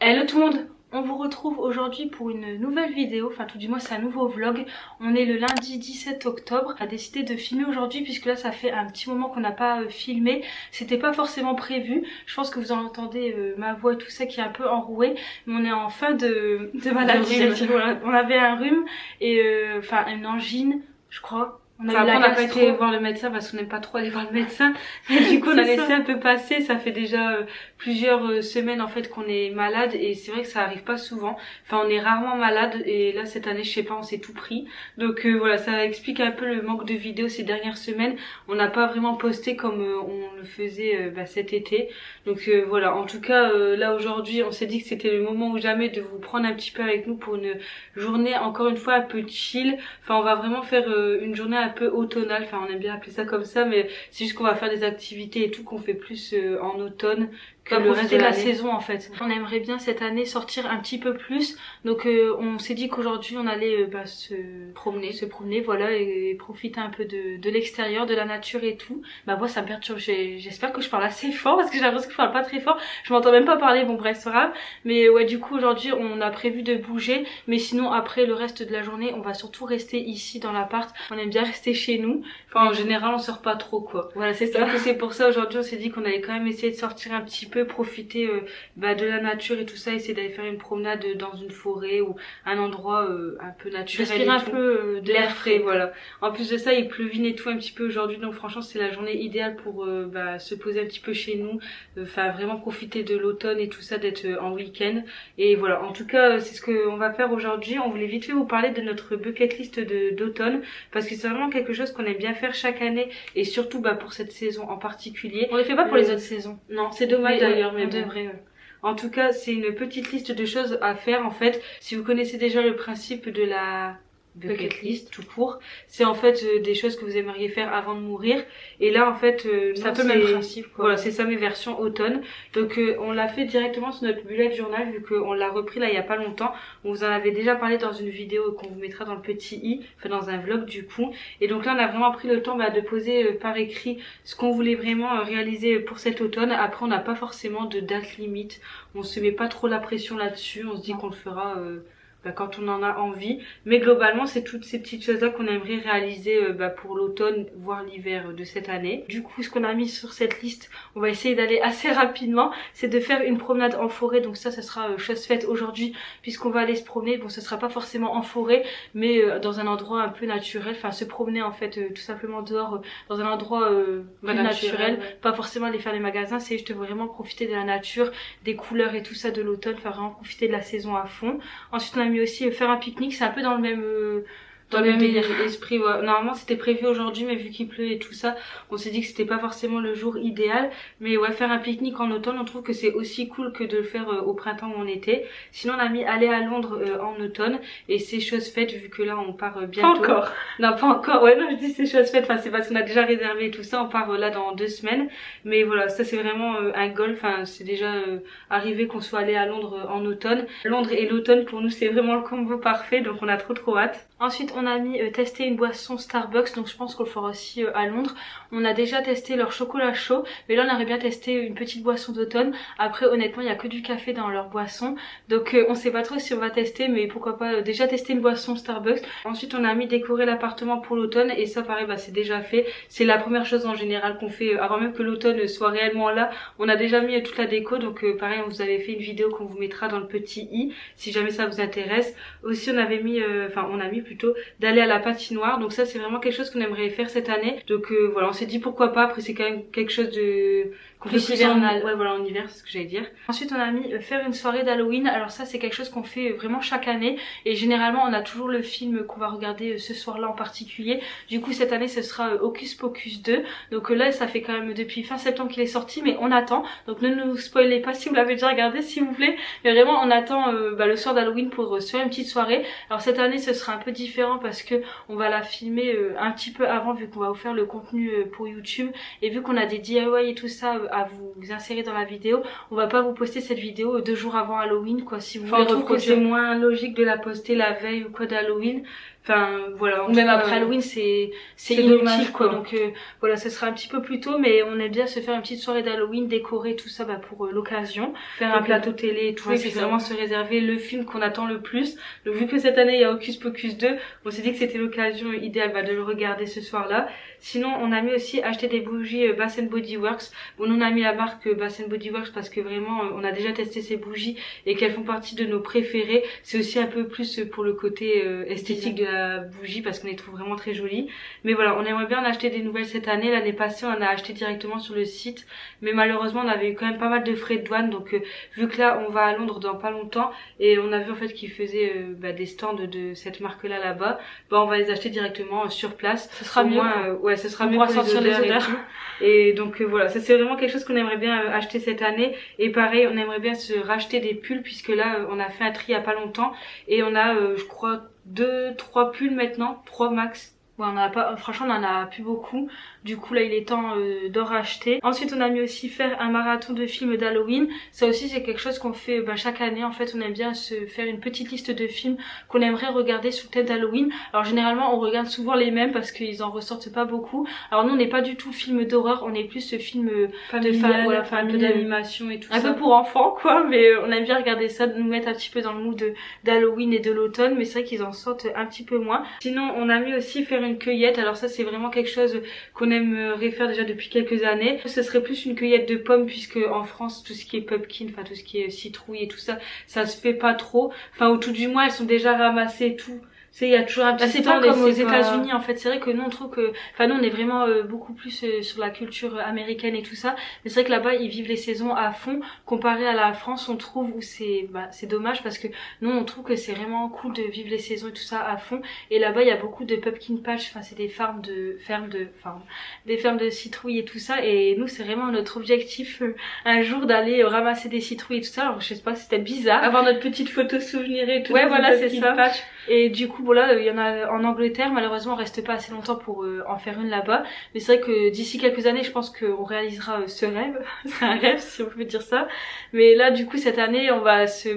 Hello tout le monde, on vous retrouve aujourd'hui pour une nouvelle vidéo, enfin tout du moins c'est un nouveau vlog. On est le lundi 17 octobre, on a décidé de filmer aujourd'hui puisque là ça fait un petit moment qu'on n'a pas filmé. C'était pas forcément prévu, je pense que vous en entendez ma voix et tout ça qui est un peu enrouée. Mais on est en fin de maladie, on avait un rhume et enfin une angine je crois. On n'a pas été voir le médecin parce qu'on n'aime pas trop aller voir le médecin. Mais du coup on a laissé un peu passer. Ça fait déjà plusieurs semaines en fait qu'on est malade et c'est vrai que ça arrive pas souvent. Enfin on est rarement malade et là cette année je sais pas on s'est tout pris. Donc voilà, ça explique un peu le manque de vidéos ces dernières semaines. On n'a pas vraiment posté comme on le faisait cet été. Donc voilà, en tout cas là aujourd'hui on s'est dit que c'était le moment ou jamais de vous prendre un petit peu avec nous pour une journée encore une fois un peu chill. Enfin on va vraiment faire une journée un peu automnale, enfin on aime bien appeler ça comme ça, mais c'est juste qu'on va faire des activités et tout qu'on fait plus en automne que le reste de la saison en fait. On aimerait bien cette année sortir un petit peu plus, donc on s'est dit qu'aujourd'hui on allait se promener voilà, et profiter un peu de l'extérieur, de la nature et tout. Ma voix ça me perturbe, j'espère que je parle assez fort parce que j'ai l'impression que je parle pas très fort, je m'entends même pas parler, bon bref c'est grave. Mais ouais, du coup aujourd'hui on a prévu de bouger, mais sinon après le reste de la journée on va surtout rester ici dans l'appart. On aime bien rester chez nous, enfin en général on sort pas trop quoi. Voilà c'est ça. Donc c'est pour ça aujourd'hui on s'est dit qu'on allait quand même essayer de sortir un petit peu, profiter de la nature et tout ça, essayer d'aller faire une promenade dans une forêt ou un endroit un peu naturel, respirer un peu de l'air frais, voilà. En plus de ça il pleuvine et tout un petit peu aujourd'hui, donc franchement c'est la journée idéale pour se poser un petit peu chez nous, enfin vraiment profiter de l'automne et tout ça, d'être en week-end. Et voilà, en tout cas c'est ce qu'on va faire aujourd'hui. On voulait vite fait vous parler de notre bucket list d'automne parce que c'est vraiment quelque chose qu'on aime bien faire chaque année et surtout pour cette saison en particulier. On les fait pas pour les autres saisons. Non, c'est dommage d'ailleurs, mais bon. En tout cas, c'est une petite liste de choses à faire en fait. Si vous connaissez déjà le principe de la bucket list tout court, c'est en fait des choses que vous aimeriez faire avant de mourir, et là en fait c'est un peu le même principe quoi. Voilà, c'est ça, mes versions automne. Donc on l'a fait directement sur notre bullet journal vu qu'on l'a repris là il y a pas longtemps. On vous en avait déjà parlé dans une vidéo qu'on vous mettra dans le petit i, enfin dans un vlog du coup. Et donc là on a vraiment pris le temps de poser par écrit ce qu'on voulait vraiment réaliser pour cet automne. Après on n'a pas forcément de date limite, on se met pas trop la pression là-dessus, on se dit qu'on le fera quand on en a envie, mais globalement c'est toutes ces petites choses là qu'on aimerait réaliser pour l'automne voire l'hiver de cette année. Du coup ce qu'on a mis sur cette liste, on va essayer d'aller assez rapidement, c'est de faire une promenade en forêt. Donc ça sera chose faite aujourd'hui puisqu'on va aller se promener. Bon, ce sera pas forcément en forêt mais dans un endroit un peu naturel, enfin se promener en fait tout simplement dehors dans un endroit plus naturel, ouais. Pas forcément aller faire les magasins, c'est juste vraiment profiter de la nature, des couleurs et tout ça de l'automne, faire vraiment profiter de la saison à fond. Ensuite on a mis aussi faire un pique-nique, c'est un peu dans le même dans le même esprit, ouais. Normalement c'était prévu aujourd'hui mais vu qu'il pleut et tout ça, on s'est dit que c'était pas forcément le jour idéal. Mais ouais, faire un pique-nique en automne, on trouve que c'est aussi cool que de le faire au printemps ou en été. Sinon on a mis aller à Londres en automne, et c'est chose faite vu que là on part bientôt. Pas encore. Non pas encore, ouais non je dis c'est chose faite, enfin c'est parce qu'on a déjà réservé et tout ça, on part là dans 2 semaines. Mais voilà, ça c'est vraiment un goal, enfin c'est déjà arrivé qu'on soit allé à Londres en automne. Londres et l'automne pour nous c'est vraiment le combo parfait, donc on a trop hâte. Ensuite on a mis tester une boisson Starbucks, donc je pense qu'on le fera aussi à Londres. On a déjà testé leur chocolat chaud, mais là on aimerait bien tester une petite boisson d'automne. Après honnêtement il y a que du café dans leur boisson, donc on sait pas trop si on va tester, mais pourquoi pas déjà tester une boisson Starbucks. Ensuite on a mis décorer l'appartement pour l'automne, et ça pareil c'est déjà fait. C'est la première chose en général qu'on fait avant même que l'automne soit réellement là. On a déjà mis toute la déco, donc pareil on vous avait fait une vidéo qu'on vous mettra dans le petit i si jamais ça vous intéresse. Aussi on avait mis, on a mis plutôt d'aller à la patinoire, donc ça c'est vraiment quelque chose qu'on aimerait faire cette année. Donc voilà, on s'est dit pourquoi pas. Après c'est quand même quelque chose de plus hivernal, ouais voilà, en hiver c'est ce que j'allais dire. Ensuite on a mis faire une soirée d'Halloween. Alors ça c'est quelque chose qu'on fait vraiment chaque année, et généralement on a toujours le film qu'on va regarder ce soir là en particulier. Du coup cette année ce sera Hocus Pocus 2, donc là ça fait quand même depuis fin septembre qu'il est sorti, mais on attend, donc ne nous spoilez pas si vous l'avez déjà regardé s'il vous plaît, mais vraiment on attend le soir d'Halloween pour se faire une petite soirée. Alors cette année ce sera un peu différent parce que on va la filmer un petit peu avant, vu qu'on va vous faire le contenu pour YouTube, et vu qu'on a des DIY et tout ça à vous insérer dans la vidéo, on va pas vous poster cette vidéo 2 jours avant Halloween quoi. Si vous voulez reproduire, c'est moins logique de la poster la veille ou quoi d'Halloween. Enfin voilà, ou même après Halloween c'est inutile dommage, quoi. Donc voilà, ce sera un petit peu plus tôt, mais on aime bien se faire une petite soirée d'Halloween, décorer tout ça pour l'occasion, faire un plateau télé et tout, et puis vraiment se réserver le film qu'on attend le plus. Donc vu que cette année il y a Hocus Pocus 2, on s'est dit que c'était l'occasion idéale de le regarder ce soir-là. Sinon on a mis aussi acheter des bougies Bath Body Works. Bon, nous on a mis la marque Bath Body Works parce que vraiment on a déjà testé ces bougies et qu'elles font partie de nos préférées. C'est aussi un peu plus pour le côté esthétique de la bougie parce qu'on les trouve vraiment très jolies. Mais voilà, on aimerait bien en acheter des nouvelles cette année. L'année passée on en a acheté directement sur le site, mais malheureusement on avait eu quand même pas mal de frais de douane. Donc vu que là on va à Londres dans pas longtemps et on a vu en fait qu'ils faisaient des stands de cette marque là-bas, on va les acheter directement sur place. Ce sera mieux. Ouais, ce sera mieux pour sentir les odeurs. Et donc voilà, ça c'est vraiment quelque chose qu'on aimerait bien acheter cette année. Et pareil, on aimerait bien se racheter des pulls puisque là on a fait un tri il y a pas longtemps et on a je crois 2-3 pulls maintenant, 3 max. Ouais, on en a pas, franchement on en a plus beaucoup. Du coup là il est temps d'en racheter. Ensuite on a mis aussi faire un marathon de films d'Halloween. Ça aussi c'est quelque chose qu'on fait chaque année. En fait on aime bien se faire une petite liste de films qu'on aimerait regarder sous le thème d'Halloween. Alors généralement on regarde souvent les mêmes parce qu'ils en ressortent pas beaucoup. Alors nous on n'est pas du tout film d'horreur, on est plus ce film familial, voilà, un peu d'animation et tout ça. Un peu pour enfants quoi, mais on aime bien regarder ça, nous mettre un petit peu dans le mood d'Halloween et de l'automne. Mais c'est vrai qu'ils en sortent un petit peu moins. Sinon on a mis aussi faire une cueillette. Alors ça c'est vraiment quelque chose qu'on aimerait faire déjà depuis quelques années. Ce serait plus une cueillette de pommes puisque en France tout ce qui est pumpkin, enfin tout ce qui est citrouille et tout ça, ça se fait pas trop. Enfin au tout du moins elles sont déjà ramassées et tout. Il y a toujours un petit c'est pas comme aux États-Unis en fait. C'est vrai que nous on trouve que, enfin nous on est vraiment beaucoup plus sur la culture américaine et tout ça. Mais c'est vrai que là-bas ils vivent les saisons à fond. Comparé à la France, on trouve où c'est dommage parce que nous on trouve que c'est vraiment cool de vivre les saisons et tout ça à fond. Et là-bas il y a beaucoup de pumpkin patch. Enfin c'est des fermes de citrouilles et tout ça. Et nous c'est vraiment notre objectif un jour d'aller ramasser des citrouilles et tout ça. Alors je sais pas, c'est peut-être bizarre. Avoir notre petite photo souvenir et tout. Ouais voilà c'est ça. Patch. Et du coup, voilà, il y en a en Angleterre, malheureusement on reste pas assez longtemps pour en faire une là-bas. Mais c'est vrai que d'ici quelques années, je pense qu'on réalisera ce rêve. C'est un rêve, si on peut dire ça. Mais là, du coup, cette année, on va se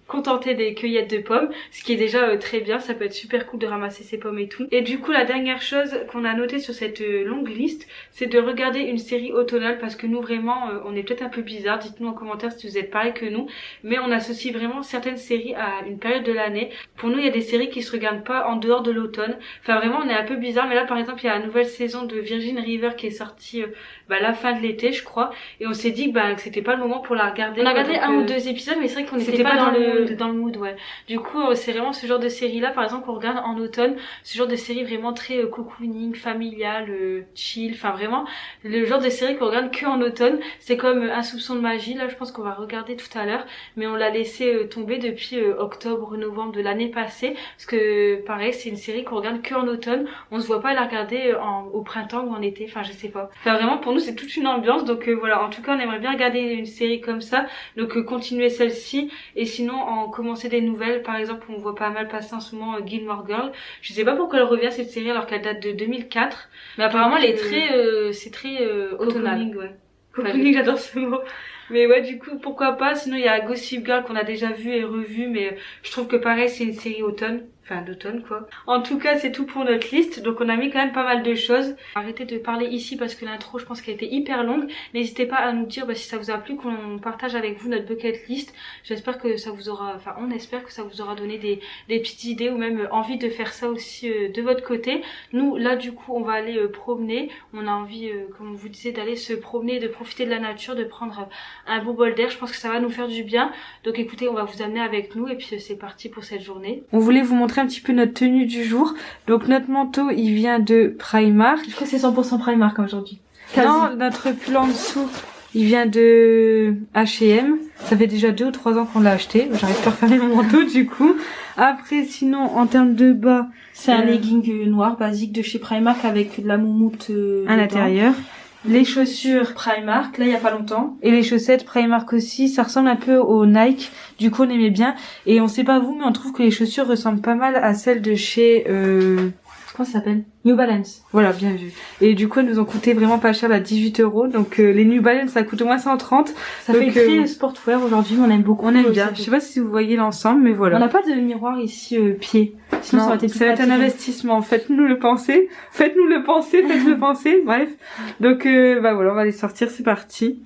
contenter des cueillettes de pommes, ce qui est déjà très bien. Ça peut être super cool de ramasser ces pommes et tout. Et du coup, la dernière chose qu'on a notée sur cette longue liste, c'est de regarder une série automnale parce que nous, vraiment, on est peut-être un peu bizarre. Dites-nous en commentaire si vous êtes pareil que nous. Mais on associe vraiment certaines séries à une période de l'année. Pour nous, il y a des séries qui se regardent pas en dehors de l'automne. Enfin vraiment on est un peu bizarre, mais là par exemple il y a la nouvelle saison de Virgin River qui est sortie la fin de l'été je crois, et on s'est dit que c'était pas le moment pour la regarder. On a regardé un ou deux épisodes, mais c'est vrai qu'on n'était pas dans le mood, ouais. Du coup c'est vraiment ce genre de série là par exemple qu'on regarde en automne, ce genre de série vraiment très cocooning, familiale, chill, enfin vraiment le genre de série qu'on regarde que en automne. C'est comme Un soupçon de magie, là je pense qu'on va regarder tout à l'heure, mais on l'a laissé tomber depuis octobre, novembre de l'année passée, parce que pareil c'est une série qu'on regarde que en automne. On se voit pas la regarder au printemps ou en été, enfin je sais pas. Enfin vraiment pour nous c'est toute une ambiance, donc voilà, en tout cas on aimerait bien regarder une série comme ça, donc continuer celle-ci, et sinon en commencer des nouvelles. Par exemple on voit pas mal passer en ce moment Gilmore Girl. Je sais pas pourquoi elle revient cette série alors qu'elle date de 2004, mais apparemment elle est c'est très automnal. Ouais. Cocooning, j'adore ce mot. Mais ouais, du coup, pourquoi pas. Sinon, il y a Gossip Girl qu'on a déjà vu et revu, mais je trouve que pareil, c'est une série automne. Enfin, d'automne, quoi. En tout cas, c'est tout pour notre liste. Donc, on a mis quand même pas mal de choses. Arrêtez de parler ici parce que l'intro, je pense qu'elle était hyper longue. N'hésitez pas à nous dire si ça vous a plu, qu'on partage avec vous notre bucket list. J'espère que ça vous aura, enfin, on espère que ça vous aura donné des petites idées ou même envie de faire ça aussi de votre côté. Nous, là, du coup, on va aller promener. On a envie, comme on vous disait, d'aller se promener, de profiter de la nature, de prendre un beau bol d'air. Je pense que ça va nous faire du bien. Donc, écoutez, on va vous amener avec nous et puis c'est parti pour cette journée. On voulait vous montrer un petit peu notre tenue du jour. Donc notre manteau il vient de Primark. Je crois que c'est 100% Primark aujourd'hui. Non, notre pull en dessous il vient de H&M. Ça fait déjà 2 ou 3 ans qu'on l'a acheté. J'arrive pas à refermer mon manteau du coup. Après sinon en termes de bas, c'est un legging noir basique de chez Primark avec de la moumoute à l'intérieur. Les chaussures Primark, là il y a pas longtemps. Et les chaussettes Primark aussi, ça ressemble un peu aux Nike, du coup on aimait bien. Et on sait pas vous, mais on trouve que les chaussures ressemblent pas mal à celles de chez... Comment ça s'appelle? New Balance. Voilà, bien vu. Et du coup, elles nous ont coûté vraiment pas cher, à 18 €. Donc les New Balance, ça coûte au moins 130. Ça fait très sportwear aujourd'hui, on aime beaucoup. On aime bien. Je sais pas si vous voyez l'ensemble, mais voilà. On n'a pas de miroir ici pied. Sinon, non, ça aurait été ça va être un investissement. Faites-nous le penser. Faites-nous le penser. Faites-le penser. Bref. Donc bah voilà, on va les sortir. C'est parti.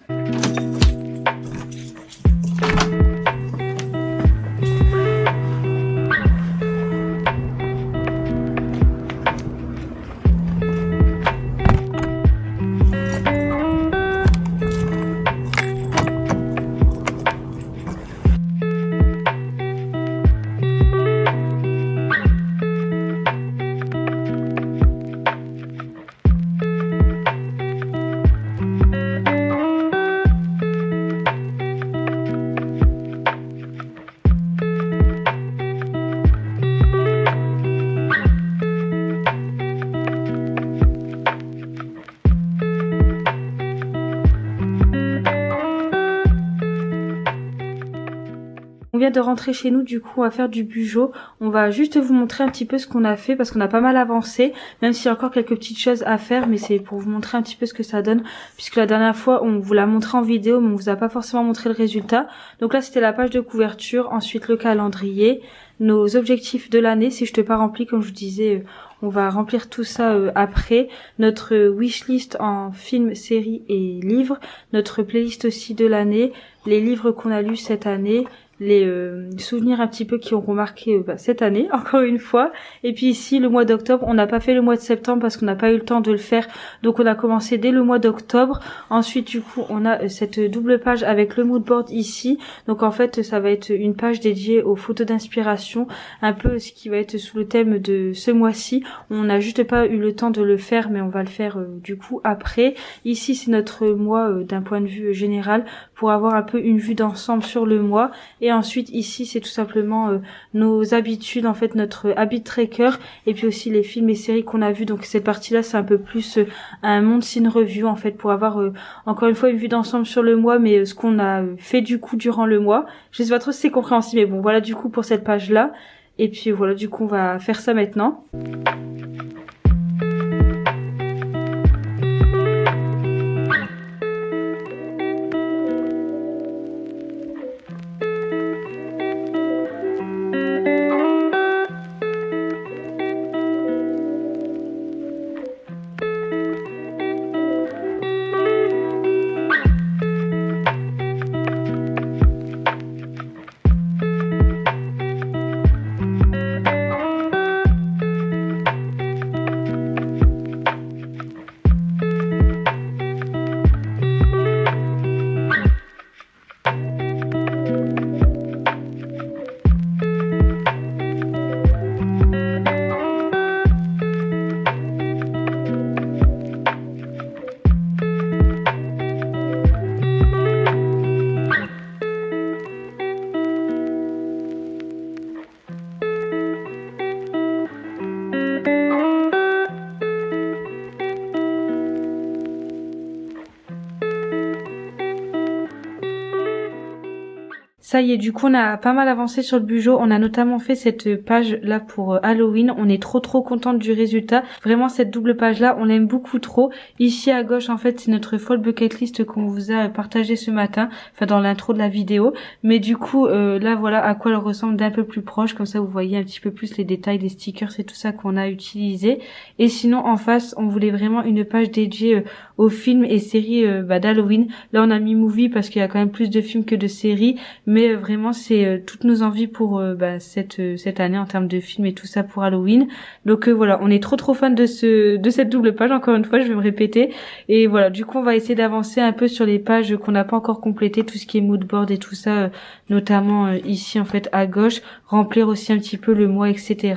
On vient de rentrer chez nous, du coup on va faire du bugeot. On va juste vous montrer un petit peu ce qu'on a fait parce qu'on a pas mal avancé, même s'il y a encore quelques petites choses à faire, mais c'est pour vous montrer un petit peu ce que ça donne, puisque la dernière fois on vous l'a montré en vidéo mais on vous a pas forcément montré le résultat. Donc là c'était la page de couverture, ensuite le calendrier, nos objectifs de l'année, si je t'ai pas rempli comme je vous disais, on va remplir tout ça après, notre wishlist en films, séries et livres, notre playlist aussi de l'année, les livres qu'on a lus cette année, les souvenirs un petit peu qui auront marqué cette année, encore une fois. Et puis ici, le mois d'octobre, on n'a pas fait le mois de septembre parce qu'on n'a pas eu le temps de le faire. Donc on a commencé dès le mois d'octobre. Ensuite, du coup, on a cette double page avec le mood board ici. Donc en fait, ça va être une page dédiée aux photos d'inspiration, un peu ce qui va être sous le thème de ce mois-ci. On n'a juste pas eu le temps de le faire, mais on va le faire du coup après. Ici, c'est notre mois d'un point de vue général pour avoir un peu une vue d'ensemble sur le mois. Et ensuite ici c'est tout simplement nos habitudes, en fait notre habit tracker, et puis aussi les films et séries qu'on a vus. Donc cette partie là c'est un peu plus un monde scene review en fait, pour avoir encore une fois une vue d'ensemble sur le mois, mais ce qu'on a fait du coup durant le mois. Je sais pas trop si c'est compréhensible, mais bon voilà du coup pour cette page là. Et puis voilà, du coup on va faire ça maintenant. Ça y est, du coup on a pas mal avancé sur le bugeot. On a notamment fait cette page là pour Halloween. On est trop contente du résultat. Vraiment cette double page là, on l'aime beaucoup trop. Ici à gauche en fait c'est notre full bucket list qu'on vous a partagé ce matin, enfin dans l'intro de la vidéo. Mais du coup là voilà à quoi elle ressemble d'un peu plus proche. Comme ça vous voyez un petit peu plus les détails, les stickers et tout ça qu'on a utilisé. Et sinon en face on voulait vraiment une page dédiée aux films et séries d'Halloween. Là on a mis movie parce qu'il y a quand même plus de films que de séries, mais vraiment c'est toutes nos envies pour cette année en termes de films et tout ça pour Halloween. Donc voilà, on est trop fan de cette double page, encore une fois je vais me répéter. Et voilà, du coup on va essayer d'avancer un peu sur les pages qu'on n'a pas encore complétées, tout ce qui est mood board et tout ça, notamment ici en fait à gauche, remplir aussi un petit peu le mois, etc.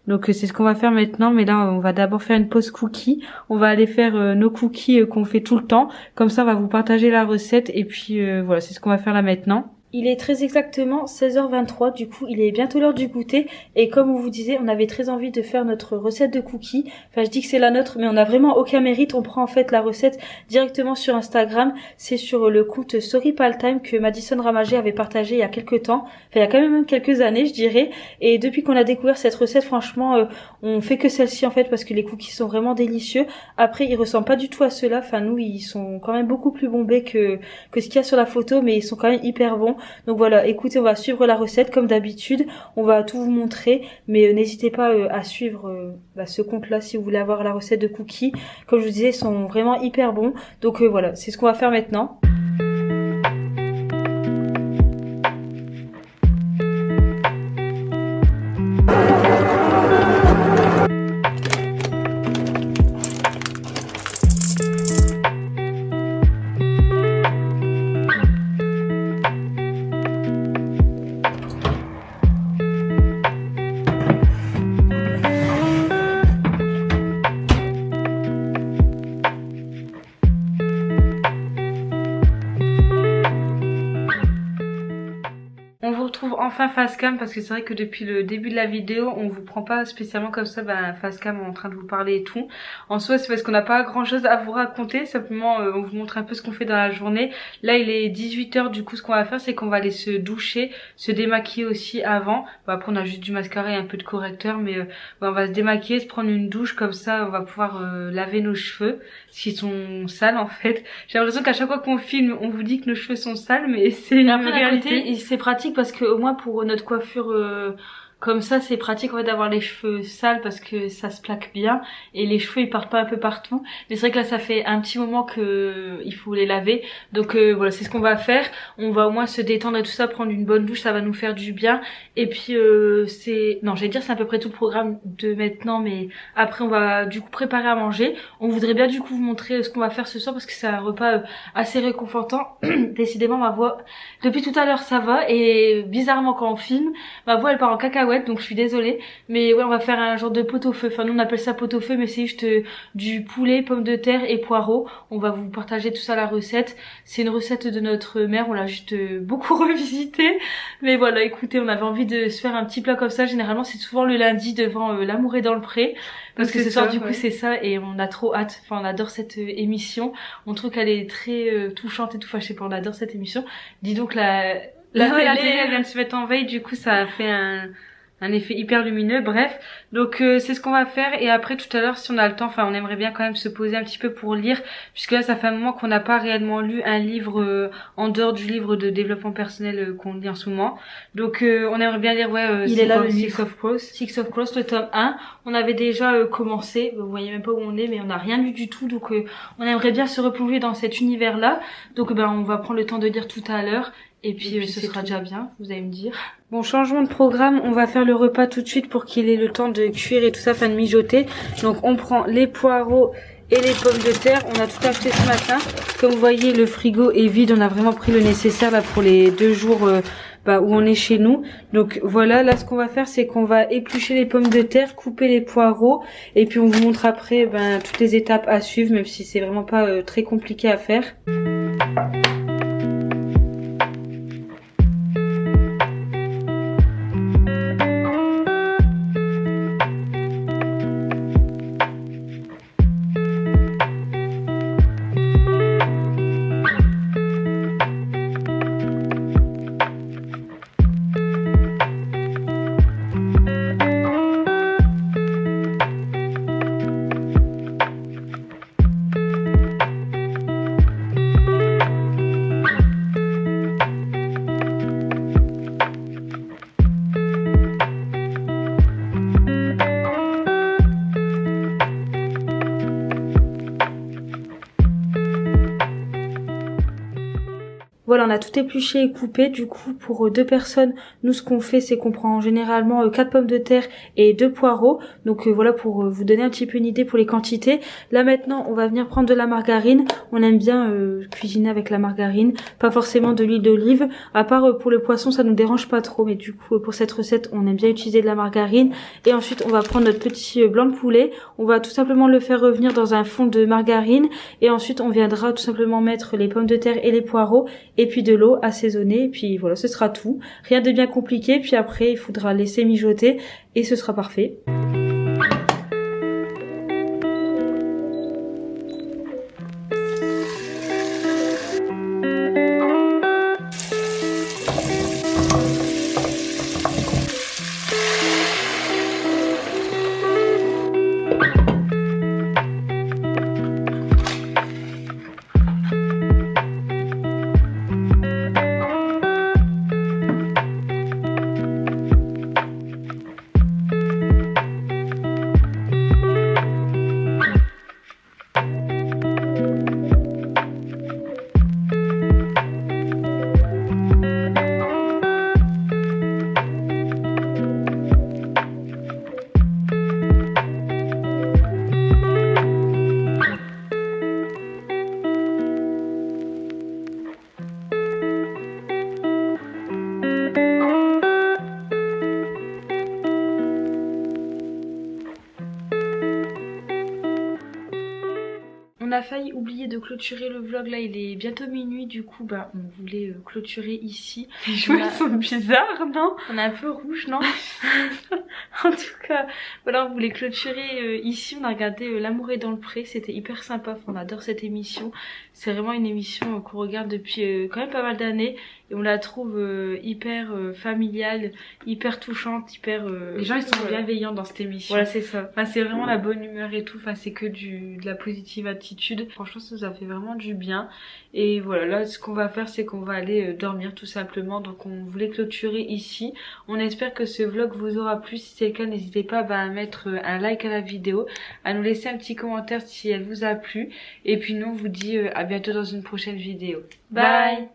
Donc c'est ce qu'on va faire maintenant, mais là on va d'abord faire une pause cookie. On va aller faire nos cookies qu'on fait tout le temps, comme ça on va vous partager la recette, et puis voilà, c'est ce qu'on va faire là maintenant. Il est très exactement 16h23, du coup il est bientôt l'heure du goûter et comme on vous disait, on avait très envie de faire notre recette de cookies. Enfin je dis que c'est la nôtre mais on n'a vraiment aucun mérite, on prend en fait la recette directement sur Instagram, c'est sur le compte Sorry Paltime que Madison Ramagé avait partagé il y a quelques temps, enfin il y a quand même quelques années je dirais, et depuis qu'on a découvert cette recette franchement on fait que celle-ci en fait parce que les cookies sont vraiment délicieux. Après ils ressemblent pas du tout à ceux-là, enfin nous ils sont quand même beaucoup plus bombés que ce qu'il y a sur la photo mais ils sont quand même hyper bons. Donc voilà, écoutez, on va suivre la recette comme d'habitude, on va tout vous montrer, mais n'hésitez pas à suivre ce compte-là si vous voulez avoir la recette de cookies. Comme je vous disais, ils sont vraiment hyper bons. Donc voilà, c'est ce qu'on va faire maintenant. On vous retrouve enfin face cam parce que c'est vrai que depuis le début de la vidéo on vous prend pas spécialement comme ça face cam en train de vous parler et tout. En soi c'est parce qu'on n'a pas grand chose à vous raconter, simplement on vous montre un peu ce qu'on fait dans la journée. Là il est 18h, du coup ce qu'on va faire c'est qu'on va aller se doucher, se démaquiller aussi avant. Bon, après on a juste du mascara et un peu de correcteur mais on va se démaquiller, se prendre une douche, comme ça on va pouvoir laver nos cheveux s'ils sont sales en fait. J'ai l'impression qu'à chaque fois qu'on filme on vous dit que nos cheveux sont sales mais c'est une réalité. C'est pratique parce que au moins pour notre coiffure comme ça c'est pratique en fait d'avoir les cheveux sales parce que ça se plaque bien et les cheveux ils partent pas un peu partout. Mais c'est vrai que là ça fait un petit moment que il faut les laver, donc voilà c'est ce qu'on va faire. On va au moins se détendre et tout ça, prendre une bonne douche, ça va nous faire du bien. Et puis c'est à peu près tout le programme de maintenant, mais après on va du coup préparer à manger. On voudrait bien du coup vous montrer ce qu'on va faire ce soir parce que c'est un repas assez réconfortant. Décidément ma voix depuis tout à l'heure ça va, et bizarrement quand on filme ma voix elle part en cacahuète, donc je suis désolée. Mais ouais on va faire un genre de pot-au-feu, enfin nous on appelle ça pot-au-feu mais c'est juste du poulet, pommes de terre et poireaux. On va vous partager tout ça, la recette. C'est une recette de notre mère, on l'a juste beaucoup revisité. Mais voilà écoutez, on avait envie de se faire un petit plat comme ça. Généralement c'est souvent le lundi devant L'amour est dans le pré, parce que ce soir du coup c'est ça, et on a trop hâte. Enfin on adore cette émission, on trouve qu'elle est très touchante et tout. Enfin je sais pas, on adore cette émission. Dis donc la télé elle vient de se mettre en veille, du coup ça a fait un effet hyper lumineux. Bref, donc c'est ce qu'on va faire. Et après tout à l'heure si on a le temps, enfin on aimerait bien quand même se poser un petit peu pour lire, puisque là ça fait un moment qu'on n'a pas réellement lu un livre en dehors du livre de développement personnel qu'on lit en ce moment. Donc on aimerait bien lire il est là le Six of Crows, le tome 1. On avait déjà commencé, vous voyez même pas où on est, mais on n'a rien lu du tout, donc on aimerait bien se replonger dans cet univers là. Donc on va prendre le temps de lire tout à l'heure. Et puis ce sera déjà bien, vous allez me dire. Bon, changement de programme, on va faire le repas tout de suite pour qu'il ait le temps de cuire et tout ça, enfin de mijoter. Donc on prend les poireaux et les pommes de terre. On a tout acheté ce matin. Comme vous voyez, le frigo est vide, on a vraiment pris le nécessaire là pour les 2 jours où on est chez nous. Donc voilà, là ce qu'on va faire c'est qu'on va éplucher les pommes de terre, couper les poireaux, et puis on vous montre après toutes les étapes à suivre, même si c'est vraiment pas très compliqué à faire. Voilà, on a tout épluché et coupé. Du coup, pour 2 personnes, nous ce qu'on fait, c'est qu'on prend généralement 4 pommes de terre et 2 poireaux. Donc voilà, pour vous donner un petit peu une idée pour les quantités. Là maintenant, on va venir prendre de la margarine. On aime bien cuisiner avec la margarine, pas forcément de l'huile d'olive. À part pour le poisson, ça nous dérange pas trop. Mais du coup, pour cette recette, on aime bien utiliser de la margarine. Et ensuite, on va prendre notre petit blanc de poulet. On va tout simplement le faire revenir dans un fond de margarine. Et ensuite, on viendra tout simplement mettre les pommes de terre et les poireaux. Et puis puis de l'eau assaisonnée, et puis voilà, ce sera tout. Rien de bien compliqué, puis après il faudra laisser mijoter et ce sera parfait. On a failli oublier de clôturer le vlog, là il est bientôt minuit, du coup bah on voulait clôturer ici. Les jouets sont bizarres, non? On est un peu rouge, non? En tout cas, voilà, on voulait clôturer ici, on a regardé L'amour est dans le pré, c'était hyper sympa, on adore cette émission. C'est vraiment une émission qu'on regarde depuis quand même pas mal d'années et on la trouve hyper familiale, hyper touchante, hyper... Les gens ils sont bienveillants dans cette émission. Voilà, c'est ça. Enfin, c'est vraiment la bonne humeur et tout, enfin c'est que de la positive attitude. Franchement ça nous a fait vraiment du bien. Et voilà, là ce qu'on va faire c'est qu'on va aller dormir tout simplement. Donc on voulait clôturer ici. On espère que ce vlog vous aura plu. Si c'est le cas, n'hésitez pas à mettre un like à la vidéo, à nous laisser un petit commentaire si elle vous a plu. Et puis nous on vous dit à bientôt dans une prochaine vidéo. Bye.